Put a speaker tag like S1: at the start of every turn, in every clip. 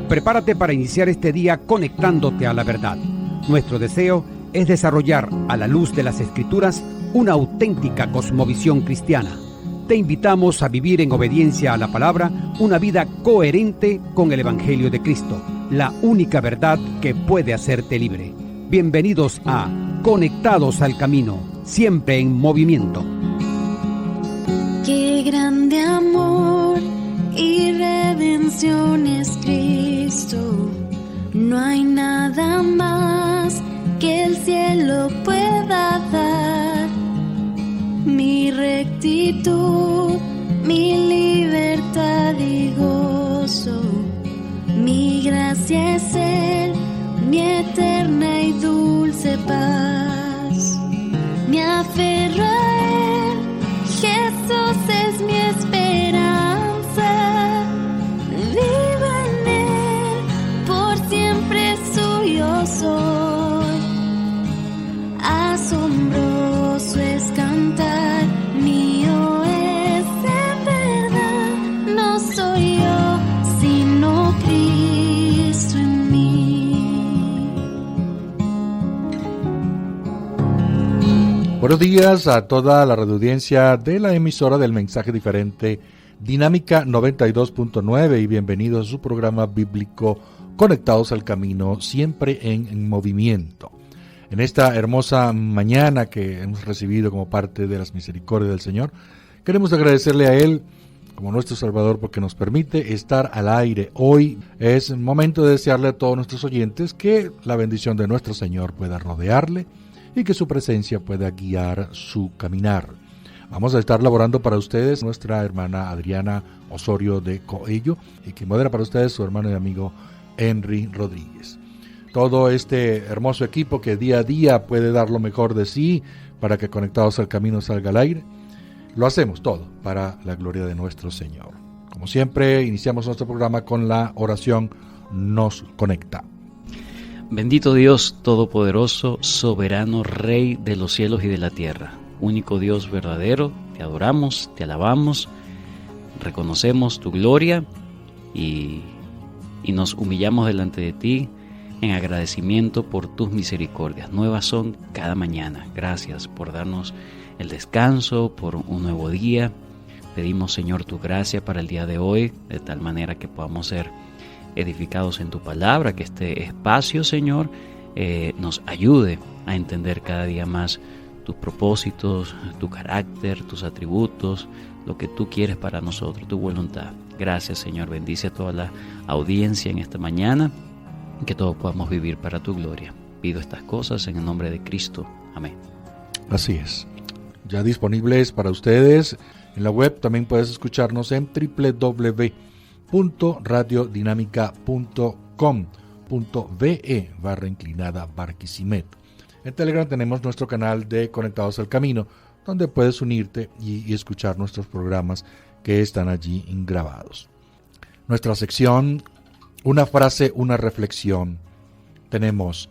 S1: Prepárate para iniciar este día conectándote a la verdad. Nuestro deseo es desarrollar, a la luz de las Escrituras, una auténtica cosmovisión cristiana. Te invitamos a vivir en obediencia a la palabra una vida coherente con el Evangelio de Cristo, la única verdad que puede hacerte libre. Bienvenidos a Conectados al Camino, siempre en movimiento.
S2: Qué grande amor y redención es Cristo. No hay nada más que el cielo pueda dar. Mi rectitud, mi libertad y gozo, mi gracia es Él, mi eterna y dulce paz. Me aferro a Él, Jesús es mi esperanza. Vivo en Él, por siempre suyo soy. Asombroso es cantar, mío es en verdad. No soy yo, sino Cristo en mí.
S3: Buenos días a toda la radioaudiencia de la emisora del Mensaje Diferente, Dinámica 92.9, y bienvenidos a su programa bíblico Conectados al Camino, siempre en movimiento. En esta hermosa mañana que hemos recibido como parte de las misericordias del Señor, queremos agradecerle a Él como nuestro Salvador porque nos permite estar al aire. Hoy es momento de desearle a todos nuestros oyentes que la bendición de nuestro Señor pueda rodearle y que su presencia pueda guiar su caminar. Vamos a estar laborando para ustedes nuestra hermana Adriana Osorio de Coello, y que modera para ustedes su hermano y amigo Henry Rodríguez. Todo este hermoso equipo que día a día puede dar lo mejor de sí para que Conectados al Camino salga al aire, lo hacemos todo para la gloria de nuestro Señor. Como siempre, iniciamos nuestro programa con la oración Nos Conecta.
S4: Bendito Dios Todopoderoso, soberano Rey de los cielos y de la tierra, único Dios verdadero, te adoramos, te alabamos, reconocemos tu gloria y nos humillamos delante de ti en agradecimiento por tus misericordias. Nuevas son cada mañana. Gracias por darnos el descanso, por un nuevo día. Pedimos, Señor, tu gracia para el día de hoy, de tal manera que podamos ser edificados en tu palabra, que este espacio, Señor, nos ayude a entender cada día más tus propósitos, tu carácter, tus atributos, lo que tú quieres para nosotros, tu voluntad. Gracias, Señor. Bendice a toda la audiencia en esta mañana, que todos podamos vivir para tu gloria. Pido estas cosas en el nombre de Cristo. Amén.
S3: Así es. Ya disponibles para ustedes en la web. También puedes escucharnos en www.radiodinamica.com.ve/Barquisimeto. En Telegram tenemos nuestro canal de Conectados al Camino, donde puedes unirte y escuchar nuestros programas que están allí grabados. Nuestra sección Una frase, una reflexión. Tenemos: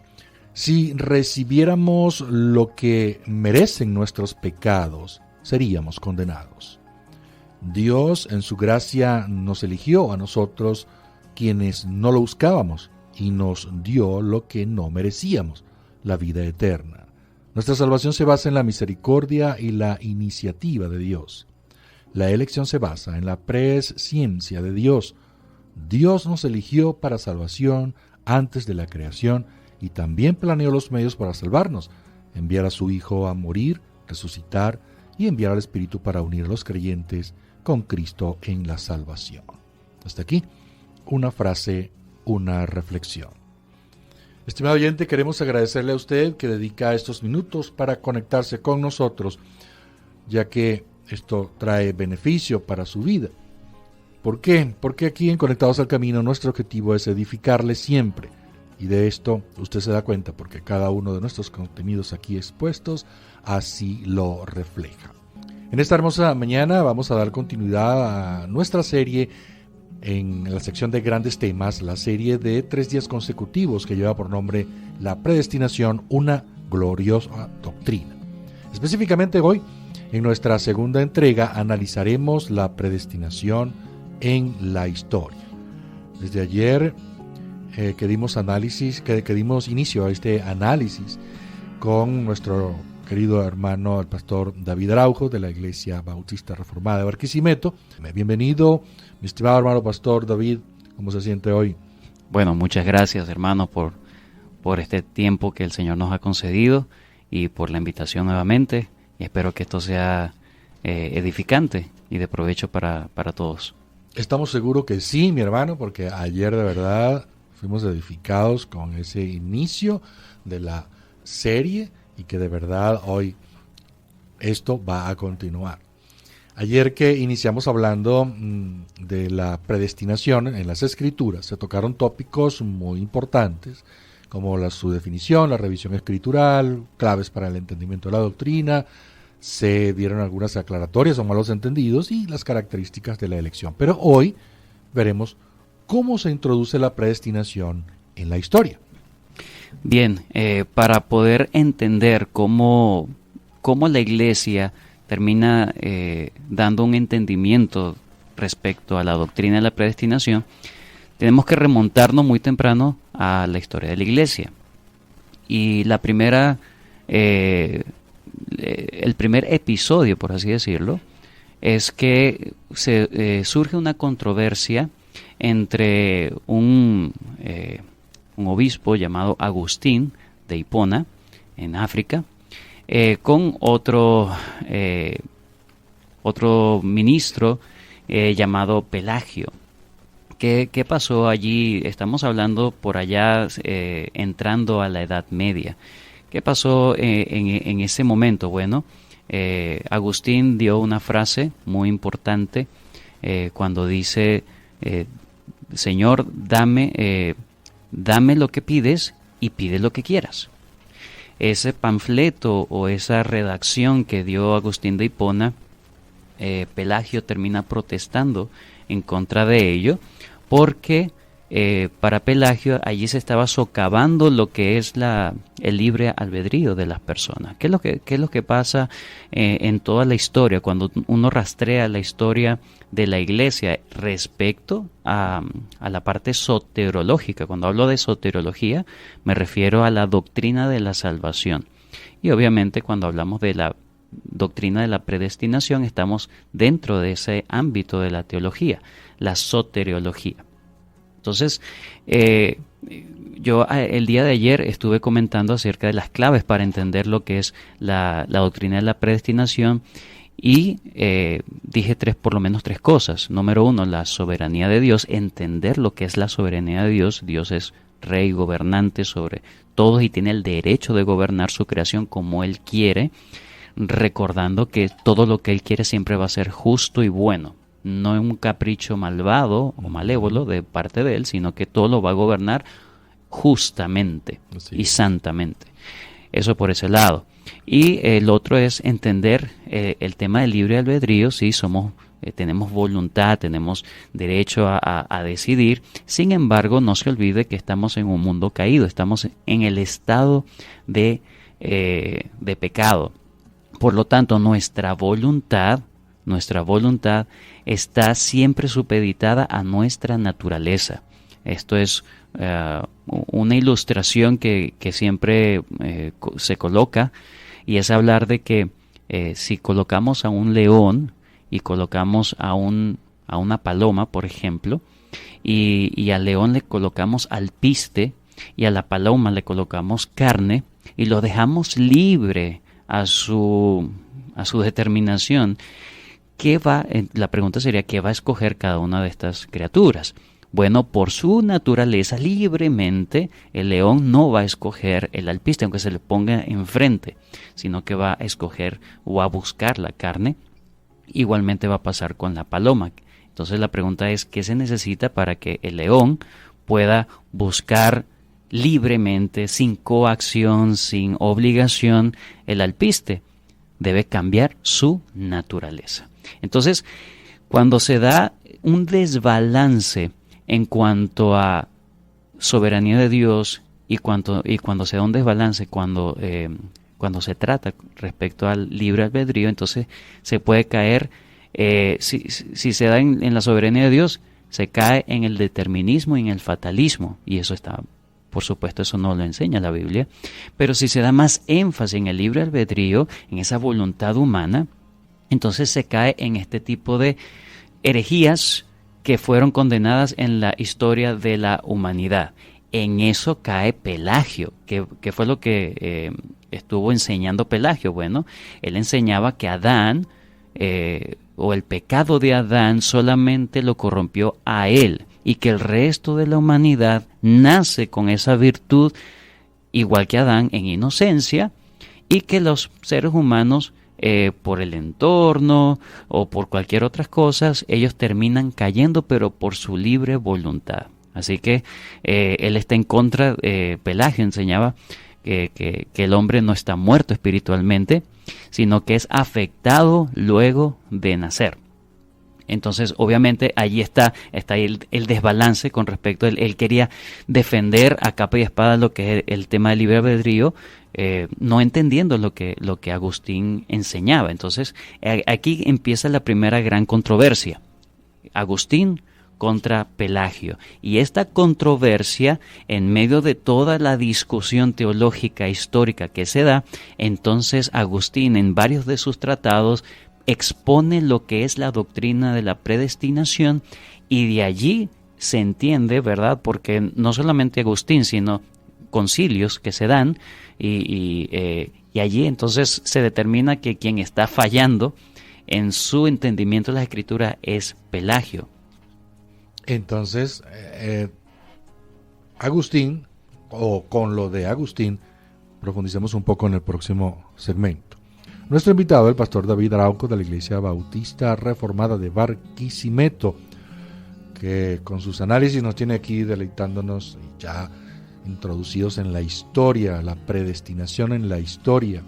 S3: si recibiéramos lo que merecen nuestros pecados, seríamos condenados. Dios en su gracia nos eligió a nosotros, quienes no lo buscábamos, y nos dio lo que no merecíamos, la vida eterna. Nuestra salvación se basa en la misericordia y la iniciativa de Dios. La elección se basa en la presciencia de Dios. Dios nos eligió para salvación antes de la creación y también planeó los medios para salvarnos: enviar a su Hijo a morir, resucitar y enviar al Espíritu para unir a los creyentes con Cristo en la salvación. Hasta aquí, una frase, una reflexión. Estimado oyente, queremos agradecerle a usted que dedica estos minutos para conectarse con nosotros, ya que esto trae beneficio para su vida. ¿Por qué? Porque aquí en Conectados al Camino nuestro objetivo es edificarle siempre. Y de esto usted se da cuenta porque cada uno de nuestros contenidos aquí expuestos así lo refleja. En esta hermosa mañana vamos a dar continuidad a nuestra serie en la sección de grandes temas, la serie de 3 días consecutivos que lleva por nombre La predestinación, una gloriosa doctrina. Específicamente hoy, en nuestra segunda entrega, analizaremos la predestinación en la historia. Desde ayer que dimos inicio a este análisis con nuestro querido hermano, el pastor David Araujo, de la Iglesia Bautista Reformada de Barquisimeto. Bienvenido, mi estimado hermano pastor David, ¿cómo se siente hoy?
S4: Bueno, muchas gracias, hermano, por este tiempo que el Señor nos ha concedido y por la invitación nuevamente. Y espero que esto sea edificante y de provecho para todos.
S3: Estamos seguros que sí, mi hermano, porque ayer de verdad fuimos edificados con ese inicio de la serie y que de verdad hoy esto va a continuar. Ayer que iniciamos hablando de la predestinación en las Escrituras, se tocaron tópicos muy importantes como su definición, la revisión escritural, claves para el entendimiento de la doctrina. Se dieron algunas aclaratorias o malos entendidos y las características de la elección. Pero hoy veremos cómo se introduce la predestinación en la historia.
S4: Bien, para poder entender cómo la Iglesia termina dando un entendimiento respecto a la doctrina de la predestinación, tenemos que remontarnos muy temprano a la historia de la Iglesia. Y el primer episodio, por así decirlo, es que surge una controversia entre un obispo llamado Agustín de Hipona, en África, con otro ministro llamado Pelagio. ¿Qué pasó allí? Estamos hablando por allá entrando a la Edad Media. ¿Qué pasó en ese momento? Bueno, Agustín dio una frase muy importante cuando dice, Señor, dame lo que pides y pide lo que quieras. Ese panfleto o esa redacción que dio Agustín de Hipona, Pelagio termina protestando en contra de ello, porque para Pelagio allí se estaba socavando lo que es el libre albedrío de las personas. ¿Qué es lo que pasa en toda la historia cuando uno rastrea la historia de la Iglesia respecto a la parte soterológica? Cuando hablo de soterología me refiero a la doctrina de la salvación. Y obviamente cuando hablamos de la doctrina de la predestinación estamos dentro de ese ámbito de la teología, la soteriología. Entonces, yo el día de ayer estuve comentando acerca de las claves para entender lo que es la doctrina de la predestinación y dije por lo menos tres cosas. Número uno, la soberanía de Dios, entender lo que es la soberanía de Dios. Dios es rey, gobernante sobre todos y tiene el derecho de gobernar su creación como Él quiere, recordando que todo lo que Él quiere siempre va a ser justo y bueno. No es un capricho malvado o malévolo de parte de Él, sino que todo lo va a gobernar justamente y santamente. Eso por ese lado. Y el otro es entender el tema del libre albedrío. Sí, tenemos voluntad, tenemos derecho a decidir. Sin embargo, no se olvide que estamos en un mundo caído, estamos en el estado de pecado. Por lo tanto, nuestra voluntad está siempre supeditada a nuestra naturaleza. Esto es una ilustración que siempre se coloca, y es hablar de que si colocamos a un león y colocamos a una paloma, por ejemplo, y al león le colocamos alpiste y a la paloma le colocamos carne y lo dejamos libre a su determinación, la pregunta sería, ¿qué va a escoger cada una de estas criaturas? Bueno, por su naturaleza, libremente, el león no va a escoger el alpiste, aunque se le ponga enfrente, sino que va a escoger o a buscar la carne. Igualmente va a pasar con la paloma. Entonces la pregunta es, ¿qué se necesita para que el león pueda buscar libremente, sin coacción, sin obligación, el alpiste? Debe cambiar su naturaleza. Entonces, cuando se da un desbalance en cuanto a soberanía de Dios y cuando se da un desbalance cuando se trata respecto al libre albedrío, entonces se puede caer, si se da en la soberanía de Dios, se cae en el determinismo y en el fatalismo, y eso está, por supuesto, eso no lo enseña la Biblia, pero si se da más énfasis en el libre albedrío, en esa voluntad humana, entonces se cae en este tipo de herejías que fueron condenadas en la historia de la humanidad. En eso cae Pelagio. ¿Qué fue lo que estuvo enseñando Pelagio? Bueno, él enseñaba que Adán, o el pecado de Adán, solamente lo corrompió a él, y que el resto de la humanidad nace con esa virtud, igual que Adán, en inocencia, y que los seres humanos, por el entorno o por cualquier otras cosas, ellos terminan cayendo, pero por su libre voluntad. Así que él está en contra. Pelagio enseñaba que el hombre no está muerto espiritualmente, sino que es afectado luego de nacer. Entonces, obviamente, allí está el desbalance con respecto. Él quería defender a capa y espada lo que es el tema del libre albedrío, no entendiendo lo que Agustín enseñaba. Entonces, aquí empieza la primera gran controversia. Agustín contra Pelagio. Y esta controversia, en medio de toda la discusión teológica histórica que se da, entonces Agustín, en varios de sus tratados, expone lo que es la doctrina de la predestinación, y de allí se entiende, ¿verdad? Porque no solamente Agustín, sino concilios que se dan, y allí entonces se determina que quien está fallando en su entendimiento de la Escritura es Pelagio.
S3: Entonces, Agustín, o con lo de Agustín, profundicemos un poco en el próximo segmento. Nuestro invitado, el pastor David Araujo, de la Iglesia Bautista Reformada de Barquisimeto, que con sus análisis nos tiene aquí deleitándonos, ya introducidos en la historia, la predestinación en la historia.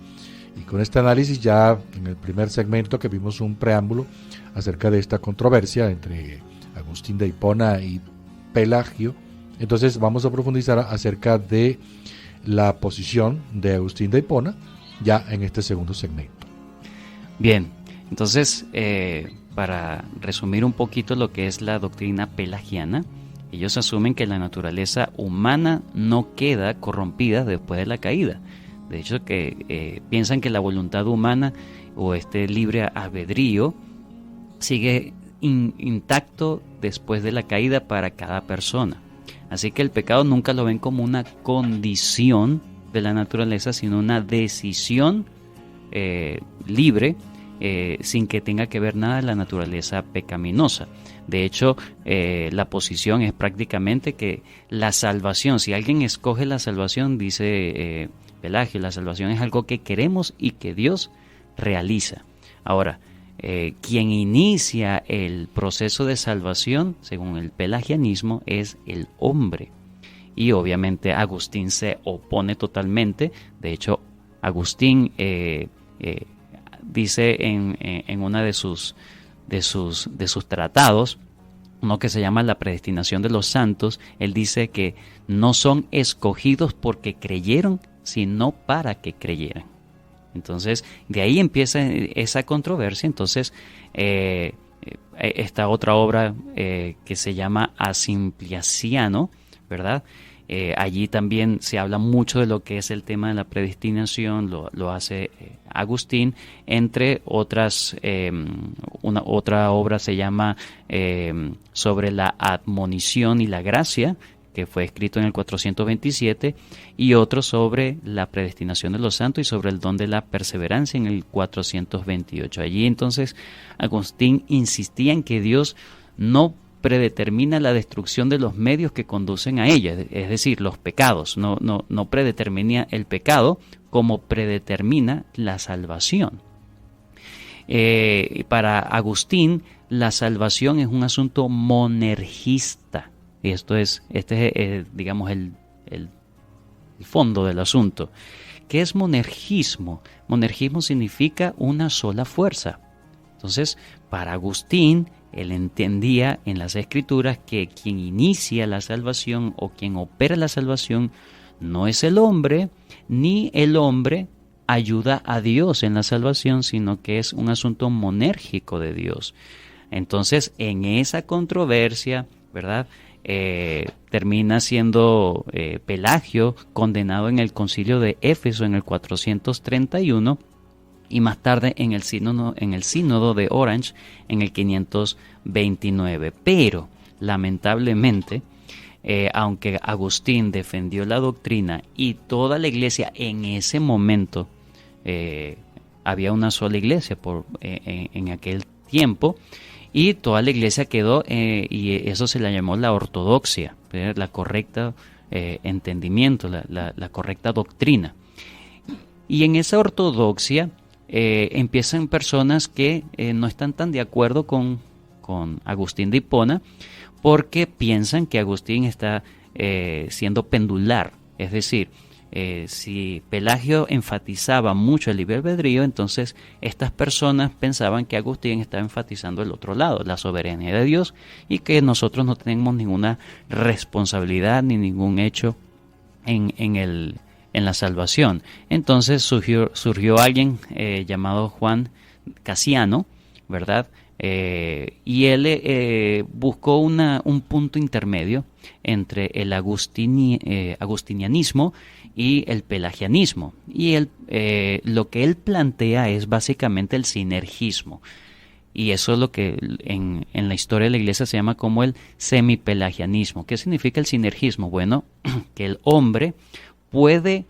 S3: Y con este análisis, ya en el primer segmento, que vimos un preámbulo acerca de esta controversia entre Agustín de Hipona y Pelagio, entonces vamos a profundizar acerca de la posición de Agustín de Hipona ya en este segundo segmento.
S4: Bien, entonces para resumir un poquito lo que es la doctrina pelagiana, ellos asumen que la naturaleza humana no queda corrompida después de la caída. De hecho, que piensan que la voluntad humana o este libre albedrío sigue intacto después de la caída para cada persona. Así que el pecado nunca lo ven como una condición de la naturaleza, sino una decisión libre, sin que tenga que ver nada de la naturaleza pecaminosa. De hecho, la posición es prácticamente que la salvación, si alguien escoge la salvación, dice Pelagio, la salvación es algo que queremos y que Dios realiza. Ahora, quien inicia el proceso de salvación, según el pelagianismo, es el hombre. Y obviamente Agustín se opone totalmente. De hecho, Agustín dice en una de sus tratados, uno que se llama La predestinación de los santos, él dice que no son escogidos porque creyeron, sino para que creyeran. Entonces, de ahí empieza esa controversia. Entonces, esta otra obra que se llama A Simpliciano, ¿verdad? Allí también se habla mucho de lo que es el tema de la predestinación, lo hace Agustín, entre otras. Otra obra se llama Sobre la admonición y la gracia, que fue escrito en el 427, y otro sobre la predestinación de los santos y sobre el don de la perseverancia en el 428. Allí entonces Agustín insistía en que Dios no predetermina la destrucción de los medios que conducen a ella, es decir, los pecados, no predetermina el pecado como predetermina la salvación. Para Agustín, la salvación es un asunto monergista. Y este es digamos, el fondo del asunto. ¿Qué es monergismo? Monergismo significa una sola fuerza. Entonces, para Agustín, él entendía en las Escrituras que quien inicia la salvación o quien opera la salvación no es el hombre, ni el hombre ayuda a Dios en la salvación, sino que es un asunto monérgico de Dios. Entonces, en esa controversia, ¿verdad? Termina siendo Pelagio condenado en el concilio de Éfeso en el 431 y más tarde en el sínodo de Orange en el 529. Pero, lamentablemente, aunque Agustín defendió la doctrina y toda la iglesia en ese momento, había una sola iglesia en aquel tiempo, y toda la iglesia quedó, y eso se le llamó la ortodoxia, la correcta entendimiento, la correcta doctrina. Y en esa ortodoxia empiezan personas que no están tan de acuerdo con Agustín de Hipona, porque piensan que Agustín está siendo pendular, es decir, si Pelagio enfatizaba mucho el libre albedrío, entonces estas personas pensaban que Agustín estaba enfatizando el otro lado, la soberanía de Dios, y que nosotros no tenemos ninguna responsabilidad ni ningún hecho en la salvación. Entonces surgió alguien llamado Juan Casiano, ¿verdad? Y él buscó un punto intermedio entre el agustinianismo y el pelagianismo. Y lo que él plantea es básicamente el sinergismo. Y eso es lo que en la historia de la iglesia se llama como el semipelagianismo. ¿Qué significa el sinergismo? Bueno, que el hombre puede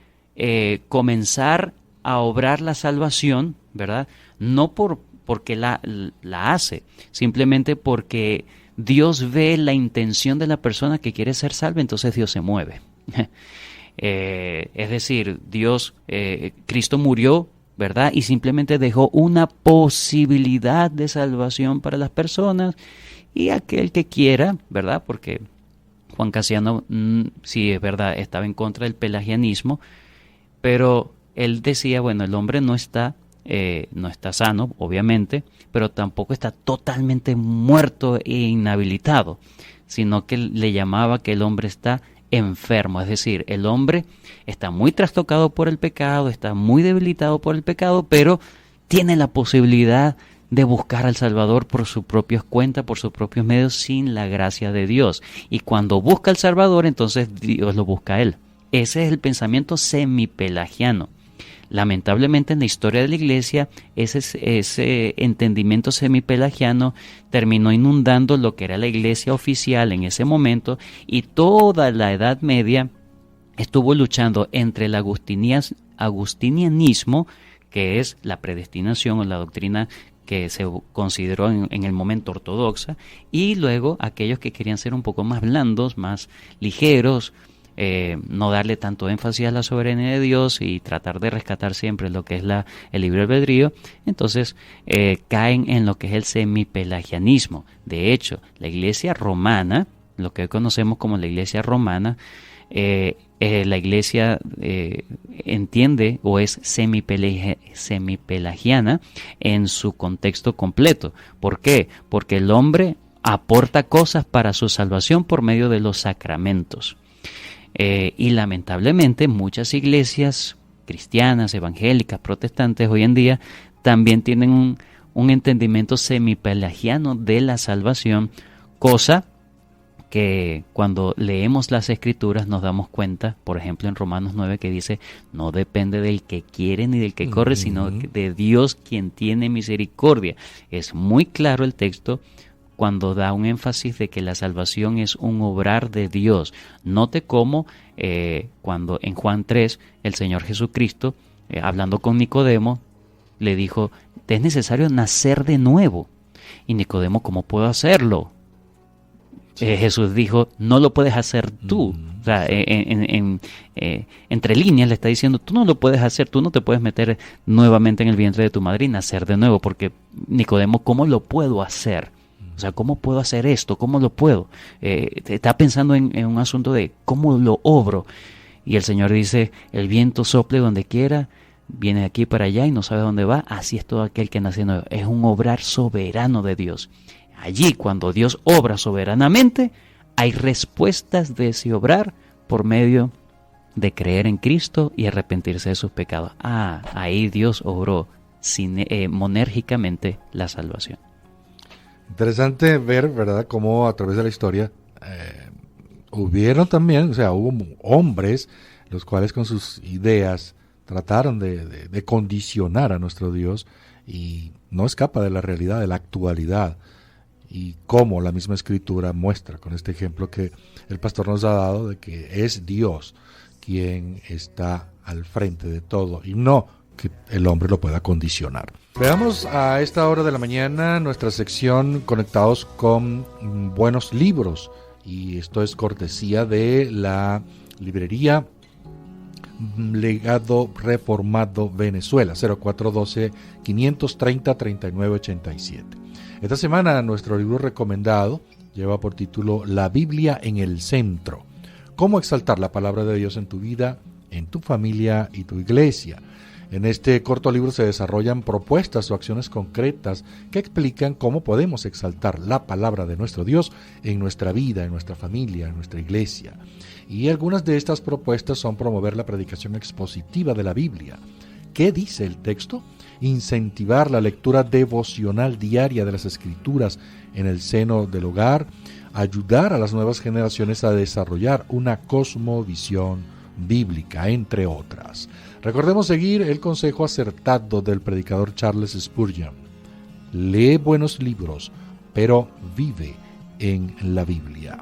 S4: comenzar a obrar la salvación, ¿verdad? No porque la hace, simplemente porque Dios ve la intención de la persona que quiere ser salva, entonces Dios se mueve. Es decir, Cristo murió, ¿verdad? Y simplemente dejó una posibilidad de salvación para las personas, y aquel que quiera, ¿verdad? Porque Juan Casiano, sí, es verdad, estaba en contra del pelagianismo, pero él decía, bueno, el hombre no está sano, obviamente, pero tampoco está totalmente muerto e inhabilitado, sino que le llamaba que el hombre está enfermo, es decir, el hombre está muy trastocado por el pecado, está muy debilitado por el pecado, pero tiene la posibilidad de buscar al Salvador por sus propias cuentas, por sus propios medios, sin la gracia de Dios. Y cuando busca al Salvador, entonces Dios lo busca a él. Ese es el pensamiento semipelagiano. Lamentablemente en la historia de la iglesia ese entendimiento semipelagiano terminó inundando lo que era la iglesia oficial en ese momento, y toda la Edad Media estuvo luchando entre el agustinianismo, que es la predestinación o la doctrina que se consideró en el momento ortodoxa, y luego aquellos que querían ser un poco más blandos, más ligeros, no darle tanto énfasis a la soberanía de Dios y tratar de rescatar siempre lo que es el libre albedrío. Entonces caen en lo que es el semipelagianismo. De hecho, la iglesia romana, lo que hoy conocemos como la iglesia romana, la iglesia entiende o es semipelagiana en su contexto completo. ¿Por qué? Porque el hombre aporta cosas para su salvación por medio de los sacramentos. Y lamentablemente muchas iglesias cristianas, evangélicas, protestantes hoy en día también tienen un entendimiento semipelagiano de la salvación, cosa que cuando leemos las Escrituras nos damos cuenta, por ejemplo en Romanos 9, que dice, no depende del que quiere ni del que corre, sino de Dios quien tiene misericordia. Es muy claro el texto cuando da un énfasis de que la salvación es un obrar de Dios. Note cómo cuando en Juan 3 el Señor Jesucristo, hablando con Nicodemo, le dijo, te es necesario nacer de nuevo. Y Nicodemo, ¿cómo puedo hacerlo? Jesús dijo, no lo puedes hacer tú. O sea, entre líneas le está diciendo, tú no lo puedes hacer, tú no te puedes meter nuevamente en el vientre de tu madre y nacer de nuevo, porque Nicodemo, ¿cómo lo puedo hacer? O sea, ¿cómo puedo hacer esto? ¿Cómo lo puedo? Está pensando en un asunto de cómo lo obro. Y el Señor dice, el viento sople donde quiera, viene de aquí para allá y no sabe dónde va. Así es todo aquel que nace nuevo. Es un obrar soberano de Dios. Allí, cuando Dios obra soberanamente, hay respuestas de ese obrar por medio de creer en Cristo y arrepentirse de sus pecados. Ahí Dios obró monérgicamente la salvación.
S3: Interesante ver, ¿verdad?, cómo a través de la historia hubieron también, o sea, hubo hombres los cuales con sus ideas trataron de condicionar a nuestro Dios, y no escapa de la realidad, de la actualidad, y cómo la misma Escritura muestra con este ejemplo que el pastor nos ha dado de que es Dios quien está al frente de todo y no que el hombre lo pueda condicionar. Veamos a esta hora de la mañana nuestra sección Conectados con Buenos Libros, y esto es cortesía de la librería Legado Reformado Venezuela, 0412-530-3987. Esta semana nuestro libro recomendado lleva por título La Biblia en el Centro. Cómo exaltar la palabra de Dios en tu vida, en tu familia y tu iglesia. En este corto libro se desarrollan propuestas o acciones concretas que explican cómo podemos exaltar la palabra de nuestro Dios en nuestra vida, en nuestra familia, en nuestra iglesia. Y algunas de estas propuestas son promover la predicación expositiva de la Biblia. ¿Qué dice el texto? Incentivar la lectura devocional diaria de las Escrituras en el seno del hogar, ayudar a las nuevas generaciones a desarrollar una cosmovisión bíblica, entre otras. Recordemos seguir el consejo acertado del predicador Charles Spurgeon. Lee buenos libros, pero vive en la Biblia.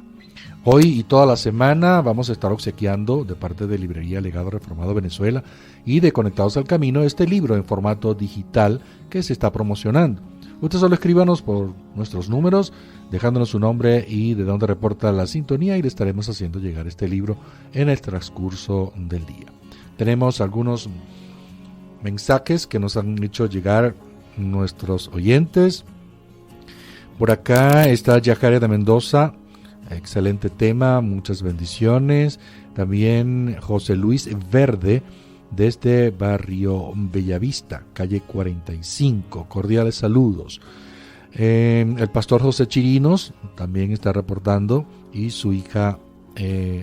S3: Hoy y toda la semana vamos a estar obsequiando de parte de Librería Legado Reformado Venezuela y de Conectados al Camino este libro en formato digital que se está promocionando. Usted solo escríbanos por nuestros números, dejándonos su nombre y de dónde reporta la sintonía, y le estaremos haciendo llegar este libro en el transcurso del día. Tenemos algunos mensajes que nos han hecho llegar nuestros oyentes. Por acá está Yajaria de Mendoza. Excelente tema, muchas bendiciones. También José Luis Verde, desde Barrio Bellavista, calle 45. Cordiales saludos. El pastor José Chirinos también está reportando, y su hija,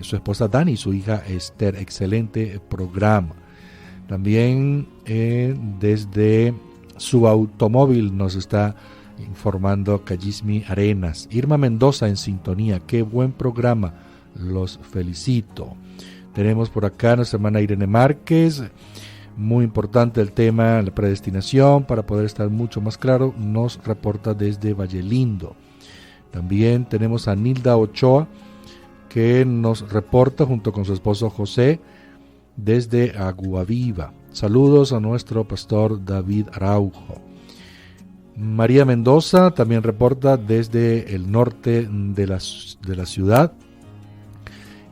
S3: su esposa Dani y su hija Esther. Excelente programa. También desde su automóvil nos está informando Callismi Arenas. Irma Mendoza en sintonía, qué buen programa, los felicito. Tenemos por acá nuestra hermana Irene Márquez, muy importante el tema, la predestinación, para poder estar mucho más claro, nos reporta desde Valle Lindo. También tenemos a Nilda Ochoa, que nos reporta junto con su esposo José desde Aguaviva. Saludos a nuestro pastor David Araujo. María Mendoza también reporta desde el norte de la ciudad.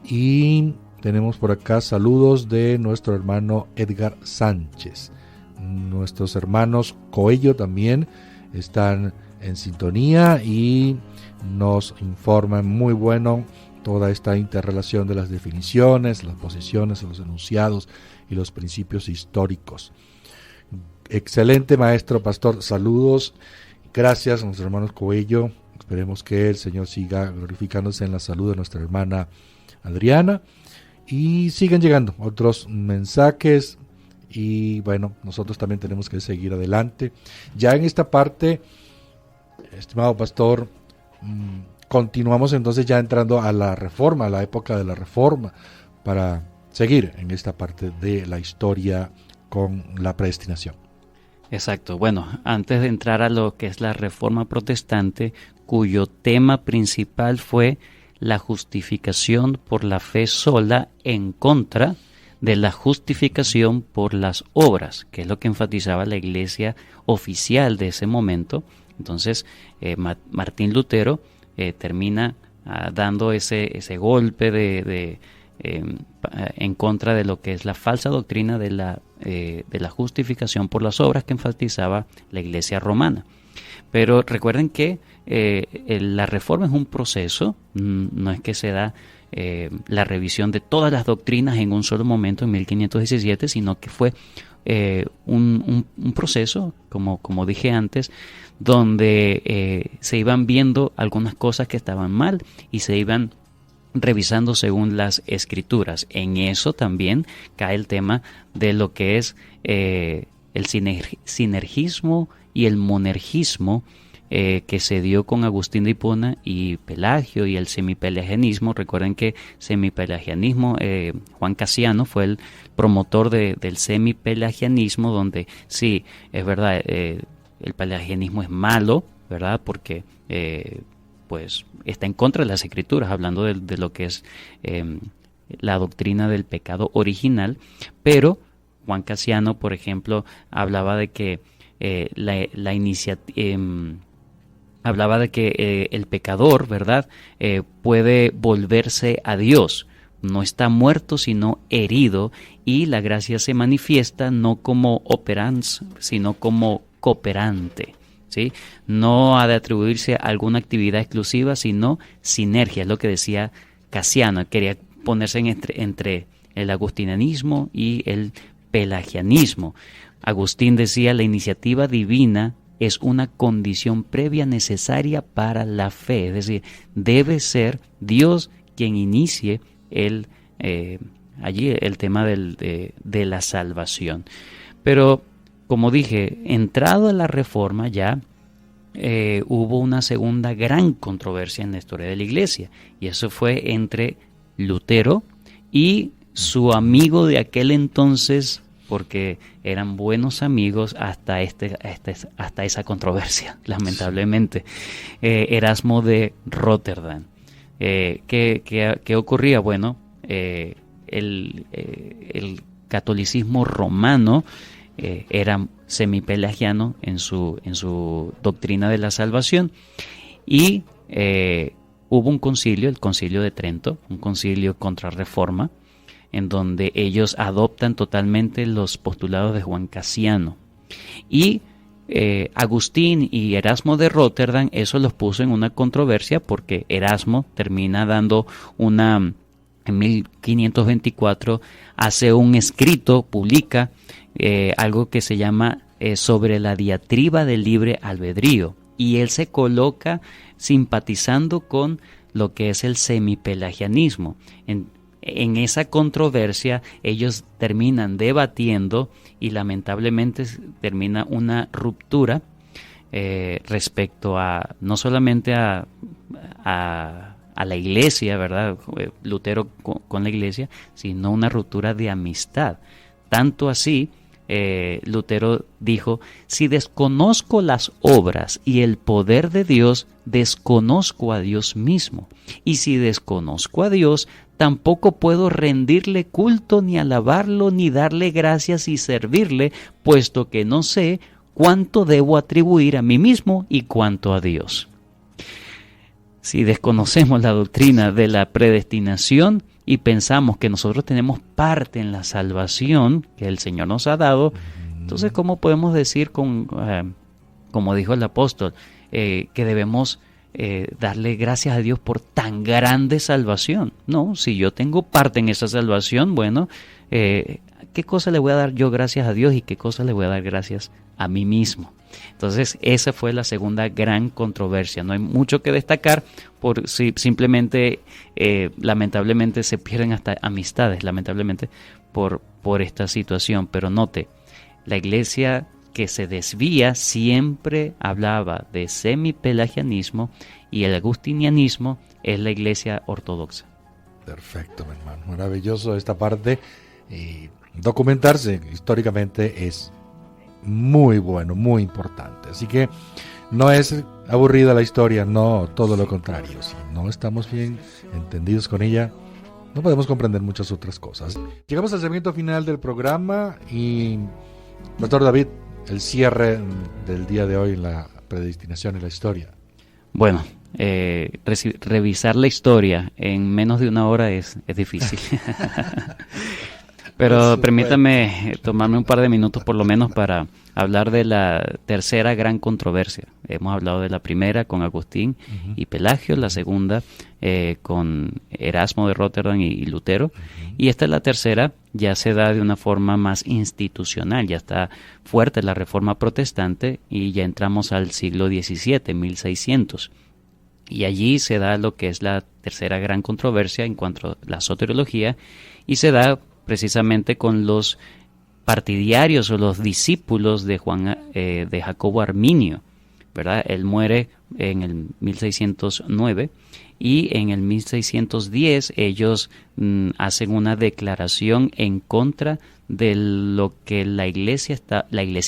S3: Y tenemos por acá saludos de nuestro hermano Edgar Sánchez. Nuestros hermanos Coello también están en sintonía y nos informan muy bueno toda esta interrelación de las definiciones, las posiciones, los enunciados y los principios históricos. Excelente, maestro, pastor, saludos, gracias a nuestros hermanos Coello. Esperemos que el Señor siga glorificándose en la salud de nuestra hermana Adriana, y siguen llegando otros mensajes, y bueno, nosotros también tenemos que seguir adelante. Ya en esta parte, estimado pastor, continuamos entonces ya entrando a la Reforma, a la época de la Reforma, para seguir en esta parte de la historia con la predestinación.
S4: Exacto. Bueno, antes de entrar a lo que es la Reforma Protestante, cuyo tema principal fue la justificación por la fe sola en contra de la justificación por las obras, que es lo que enfatizaba la iglesia oficial de ese momento. Entonces, Martín Lutero termina dando ese golpe en contra de lo que es la falsa doctrina de la justificación por las obras que enfatizaba la iglesia romana. Pero recuerden que la reforma es un proceso, no es que se da la revisión de todas las doctrinas en un solo momento en 1517, sino que fue un proceso, como dije antes, donde se iban viendo algunas cosas que estaban mal y se iban revisando según las escrituras. En eso también cae el tema de lo que es el sinergismo y el monergismo que se dio con Agustín de Hipona y Pelagio y el semipelagianismo. Recuerden que semipelagianismo, Juan Cassiano fue el promotor del semipelagianismo, donde sí, es verdad, el pelagianismo es malo, ¿verdad? Porque pues está en contra de las escrituras, hablando de lo que es la doctrina del pecado original, pero Juan Cassiano, por ejemplo, hablaba de que hablaba de que el pecador, ¿verdad?, puede volverse a Dios. No está muerto, sino herido, y la gracia se manifiesta no como operans, sino como cooperante, ¿sí? No ha de atribuirse a alguna actividad exclusiva, sino sinergia, es lo que decía Cassiano. Quería ponerse entre el agustinianismo y el pelagianismo. Agustín decía: la iniciativa divina es una condición previa necesaria para la fe, es decir, debe ser Dios quien inicie allí el tema de la salvación. Pero, como dije, entrado a la Reforma ya hubo una segunda gran controversia en la historia de la Iglesia, y eso fue entre Lutero y su amigo de aquel entonces, porque eran buenos amigos hasta esa controversia, lamentablemente, Erasmo de Rotterdam. ¿Qué ocurría? Bueno, el catolicismo romano era semipelagiano en su doctrina de la salvación, y hubo un concilio, el Concilio de Trento, un concilio contra reforma, en donde ellos adoptan totalmente los postulados de Juan Cassiano. Y Agustín y Erasmo de Rotterdam, eso los puso en una controversia, porque Erasmo termina dando en 1524, hace un escrito, publica algo que se llama sobre la diatriba del libre albedrío, y él se coloca simpatizando con lo que es el semipelagianismo. En esa controversia ellos terminan debatiendo, y lamentablemente termina una ruptura respecto a no solamente a la iglesia, ¿verdad?, Lutero con la iglesia, sino una ruptura de amistad. Tanto así, Lutero dijo: si desconozco las obras y el poder de Dios, desconozco a Dios mismo. Y si desconozco a Dios, tampoco puedo rendirle culto, ni alabarlo, ni darle gracias y servirle, puesto que no sé cuánto debo atribuir a mí mismo y cuánto a Dios. Si desconocemos la doctrina de la predestinación y pensamos que nosotros tenemos parte en la salvación que el Señor nos ha dado, entonces ¿cómo podemos decir, como dijo el apóstol, que debemos darle gracias a Dios por tan grande salvación? No, si yo tengo parte en esa salvación, bueno, ¿qué cosa le voy a dar yo gracias a Dios y qué cosa le voy a dar gracias a mí mismo? Entonces esa fue la segunda gran controversia. No hay mucho que destacar, simplemente lamentablemente se pierden hasta amistades, lamentablemente por esta situación. Pero note, la iglesia que se desvía siempre hablaba de semipelagianismo, y el agustinianismo es la iglesia ortodoxa.
S3: Perfecto, mi hermano, maravilloso esta parte. Documentarse históricamente es muy bueno, muy importante. Así que no es aburrida la historia, no, todo lo contrario. Si no estamos bien entendidos con ella, no podemos comprender muchas otras cosas. Llegamos al segmento final del programa y, Pastor David, el cierre del día de hoy, la predestinación y la historia.
S4: Bueno, revisar la historia en menos de una hora es difícil. Pero permítame tomarme un par de minutos por lo menos para hablar de la tercera gran controversia. Hemos hablado de la primera con Agustín y Pelagio, la segunda con Erasmo de Rotterdam y Lutero, y esta es la tercera. Ya se da de una forma más institucional, ya está fuerte la Reforma Protestante y ya entramos al siglo XVII, 1600. Y allí se da lo que es la tercera gran controversia en cuanto a la soteriología, y se da precisamente con los partidarios o los discípulos de Jacobo Arminio. ¿verdad? Él muere en el 1609 y en el 1610 ellos hacen una declaración en contra de lo que la iglesia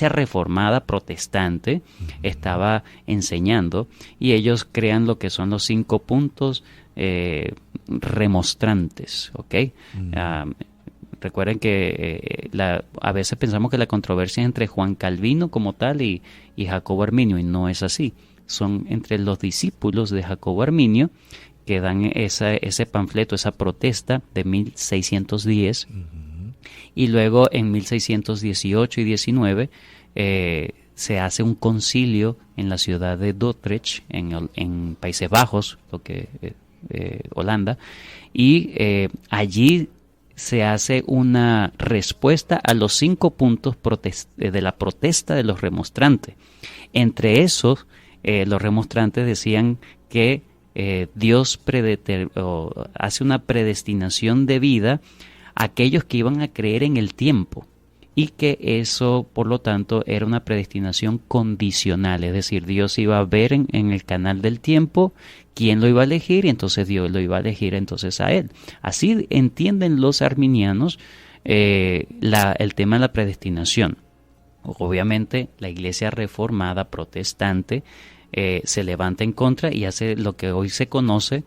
S4: reformada protestante estaba enseñando, y ellos crean lo que son los 5 puntos remostrantes, ¿ok? Recuerden que a veces pensamos que la controversia es entre Juan Calvino como tal y Jacobo Arminio, y no es así. Son entre los discípulos de Jacobo Arminio que dan ese panfleto, esa protesta de 1610, y luego en 1618 y 19 se hace un concilio en la ciudad de Dordrecht, en Países Bajos, Holanda, y allí se hace una respuesta a los 5 puntos de la protesta de los remonstrantes. Entre esos, los remonstrantes decían que Dios hace una predestinación de vida a aquellos que iban a creer en el tiempo, y que eso, por lo tanto, era una predestinación condicional, es decir, Dios iba a ver en el canal del tiempo quién lo iba a elegir, y entonces Dios lo iba a elegir entonces a él. Así entienden los arminianos el tema de la predestinación. Obviamente, la iglesia reformada protestante se levanta en contra y hace lo que hoy se conoce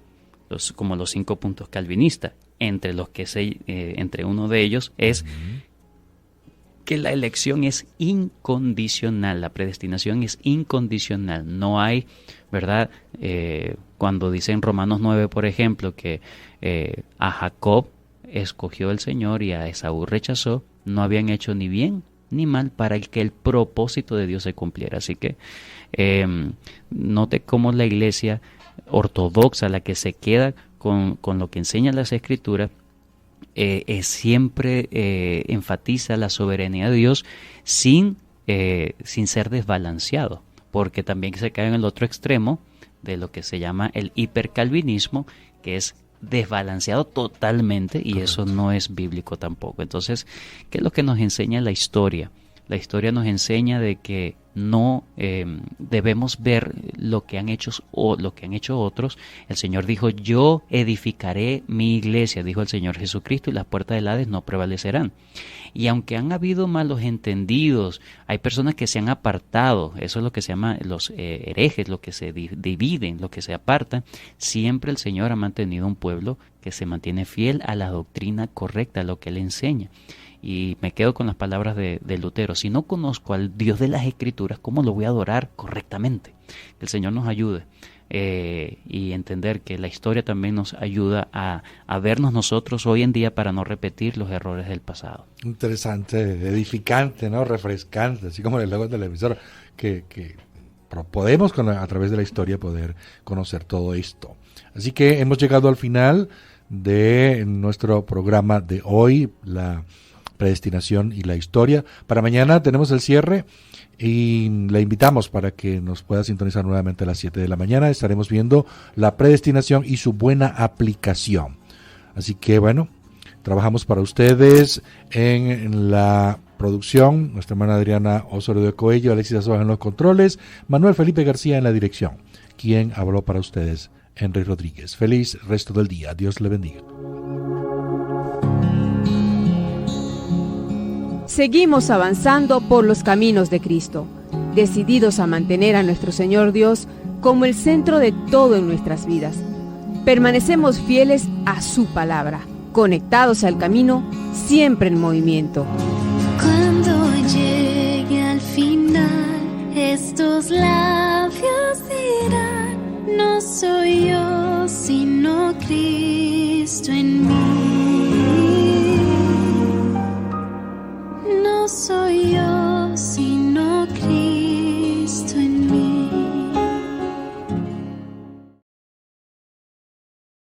S4: como los 5 puntos calvinistas, entre los que entre uno de ellos es que la elección es incondicional, la predestinación es incondicional. No hay, ¿verdad? Cuando dice en Romanos 9, por ejemplo, que a Jacob escogió el Señor y a Esaú rechazó, no habían hecho ni bien ni mal para que el propósito de Dios se cumpliera. Así que note cómo la iglesia ortodoxa, la que se queda con lo que enseñan las Escrituras, siempre enfatiza la soberanía de Dios sin ser desbalanceado, porque también se cae en el otro extremo de lo que se llama el hipercalvinismo, que es desbalanceado totalmente, y eso no es bíblico tampoco. Entonces, ¿qué es lo que nos enseña la historia? La historia nos enseña de que no debemos ver lo que han hecho otros. El Señor dijo: yo edificaré mi iglesia, dijo el Señor Jesucristo, y las puertas del Hades no prevalecerán. Y aunque han habido malos entendidos, hay personas que se han apartado, eso es lo que se llama los herejes, lo que se dividen, lo que se apartan, siempre el Señor ha mantenido un pueblo que se mantiene fiel a la doctrina correcta, a lo que Él enseña. Y me quedo con las palabras de Lutero: si no conozco al Dios de las Escrituras, ¿cómo lo voy a adorar correctamente? Que el Señor nos ayude y entender que la historia también nos ayuda a vernos nosotros hoy en día para no repetir los errores del pasado.
S3: Interesante, edificante, ¿no? Refrescante, así como el logo del emisor, que podemos a través de la historia poder conocer todo esto. Así que hemos llegado al final de nuestro programa de hoy, la predestinación y la historia. Para mañana tenemos el cierre y le invitamos para que nos pueda sintonizar nuevamente a las 7 de la mañana. Estaremos viendo la predestinación y su buena aplicación. Así que bueno, trabajamos para ustedes en la producción, nuestra hermana Adriana Osorio de Coello, Alexis Azoa en los controles, Manuel Felipe García en la dirección. Quien habló para ustedes, Henry Rodríguez. Feliz resto del día. Dios le bendiga.
S5: Seguimos avanzando por los caminos de Cristo, decididos a mantener a nuestro Señor Dios como el centro de todo en nuestras vidas. Permanecemos fieles a su palabra, conectados al camino, siempre en movimiento.
S2: Cuando llegue al final, estos labios dirán: no soy yo, sino Cristo en mí.